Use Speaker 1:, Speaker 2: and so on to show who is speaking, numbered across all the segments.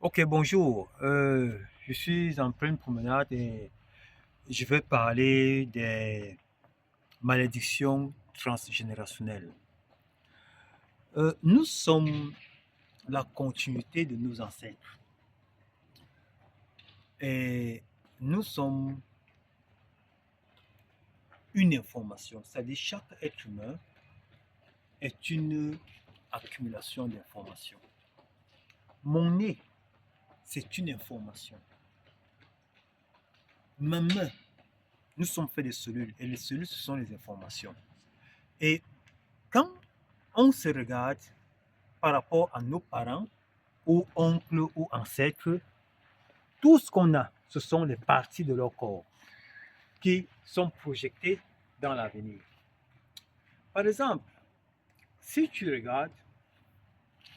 Speaker 1: Ok, bonjour. Je suis en pleine promenade et je vais parler des malédictions transgénérationnelles. Nous sommes la continuité de nos ancêtres et nous sommes une information, c'est-à-dire chaque être humain est une accumulation d'informations. Mon nez, c'est une information. Ma main, nous sommes faits de cellules et les cellules, ce sont les informations. Et quand on se regarde par rapport à nos parents ou oncles ou ancêtres, tout ce qu'on a, ce sont les parties de leur corps qui sont projetées dans l'avenir. Par exemple, si tu regardes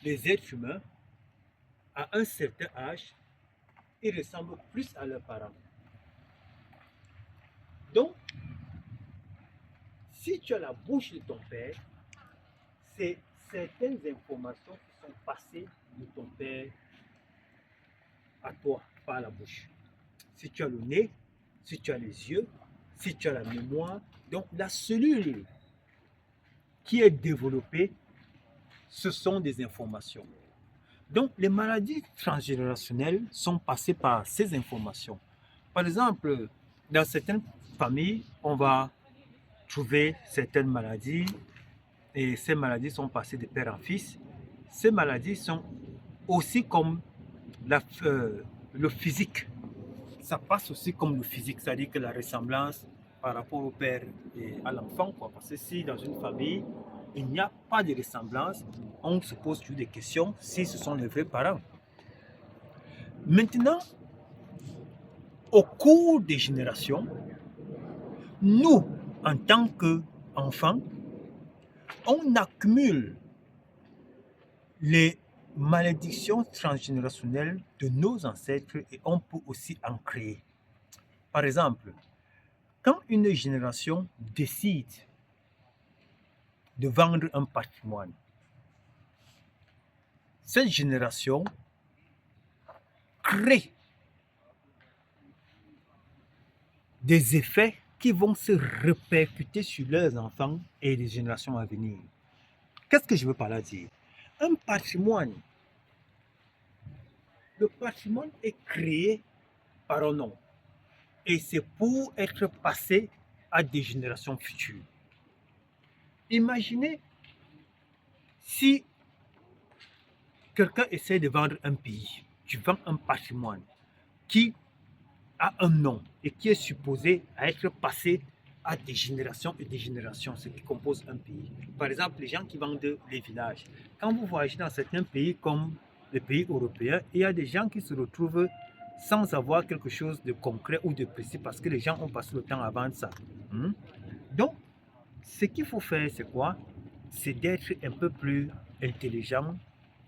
Speaker 1: les êtres humains, à un certain âge, ils ressemblent plus à leurs parents. Donc, si tu as la bouche de ton père, c'est certaines informations qui sont passées de ton père à toi par la bouche. Si tu as le nez, si tu as les yeux, si tu as la mémoire, donc la cellule qui est développée, ce sont des informations. Donc les maladies transgénérationnelles sont passées par ces informations. Par exemple, dans certaines familles, on va trouver certaines maladies et ces maladies sont passées de père en fils. Ces maladies sont aussi comme le physique. Ça passe aussi comme le physique, c'est-à-dire que la ressemblance par rapport au père et à l'enfant, quoi. Parce que si dans une famille, il n'y a pas de ressemblance, on se pose toujours des questions si ce sont les vrais parents. Maintenant, au cours des générations, nous, en tant qu'enfants, on accumule les malédictions transgénérationnelles de nos ancêtres et on peut aussi en créer. Par exemple, quand une génération décide de vendre un patrimoine, cette génération crée des effets qui vont se répercuter sur leurs enfants et les générations à venir. Qu'est-ce que je veux par là dire? Un patrimoine, le patrimoine est créé par un nom et c'est pour être passé à des générations futures. Imaginez si quelqu'un essaie de vendre un pays, tu vends un patrimoine qui a un nom et qui est supposé être passé à des générations et des générations, ce qui compose un pays. Par exemple, les gens qui vendent les villages. Quand vous voyagez dans certains pays comme les pays européens, il y a des gens qui se retrouvent sans avoir quelque chose de concret ou de précis parce que les gens ont passé le temps à vendre ça. Donc, ce qu'il faut faire, c'est quoi? C'est d'être un peu plus intelligent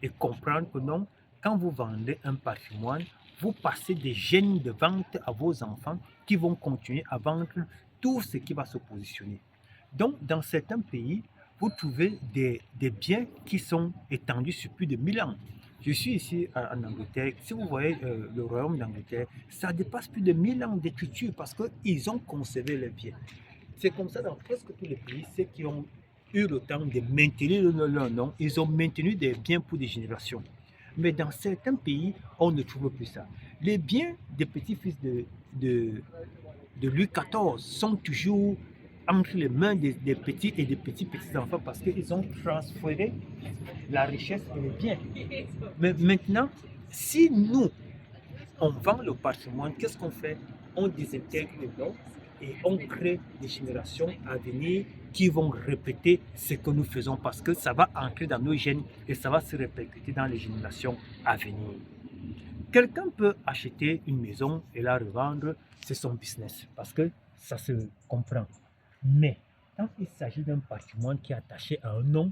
Speaker 1: et comprendre que non, quand vous vendez un patrimoine, vous passez des gènes de vente à vos enfants qui vont continuer à vendre tout ce qui va se positionner. Donc, dans certains pays, vous trouvez des biens qui sont étendus sur plus de 1000 ans. Je suis ici en Angleterre. Si vous voyez le royaume d'Angleterre, ça dépasse plus de 1000 ans d'écriture parce qu'ils ont conservé les biens. C'est comme ça dans presque tous les pays, ceux qui ont eu le temps de maintenir leur nom, ils ont maintenu des biens pour des générations. Mais dans certains pays, on ne trouve plus ça. Les biens des petits-fils de Louis XIV sont toujours entre les mains des petits et des petits-petits-enfants parce qu'ils ont transféré la richesse et les biens. Mais maintenant, si nous, on vend le patrimoine, qu'est-ce qu'on fait? On désintègre les noms et on crée des générations à venir qui vont répéter ce que nous faisons parce que ça va entrer dans nos gènes et ça va se répercuter dans les générations à venir. Quelqu'un peut acheter une maison et la revendre, c'est son business parce que ça se comprend. Mais quand il s'agit d'un patrimoine qui est attaché à un nom,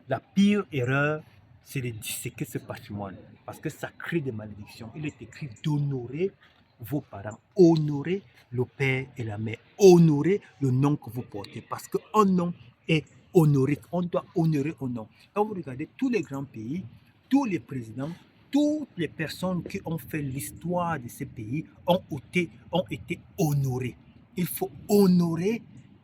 Speaker 1: la pire erreur, c'est de disséquer ce patrimoine parce que ça crée des malédictions. Il est écrit d'honorer vos parents, honorer le père et la mère, honorer le nom que vous portez parce qu'un nom est honorique. On doit honorer un nom. Quand vous regardez tous les grands pays, tous les présidents toutes les personnes qui ont fait l'histoire de ces pays ont été honorées. Il faut honorer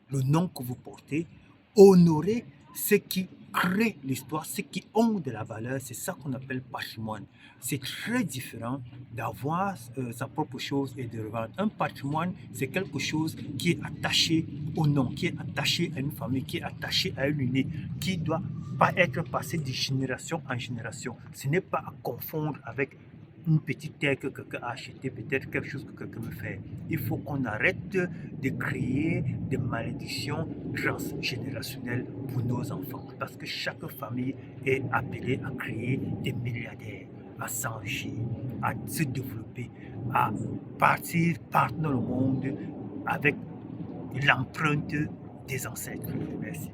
Speaker 1: le nom que vous portez, honorer ceux qui créent l'histoire, ceux qui ont de la valeur. C'est ça qu'on appelle patrimoine. C'est très différent d'avoir sa propre chose et de revendre. Un patrimoine, c'est quelque chose qui est attaché au nom, qui est attaché à une famille, qui est attaché à une unité, qui doit pas être passé de génération en génération. Ce n'est pas à confondre avec une petite terre que quelqu'un a acheté, peut-être quelque chose que quelqu'un me fait. Il faut qu'on arrête de créer des malédictions transgénérationnelles pour nos enfants. Parce que chaque famille est appelée à créer des milliardaires, à s'enrichir, à se développer, à partir partout dans le monde avec l'empreinte des ancêtres. Merci.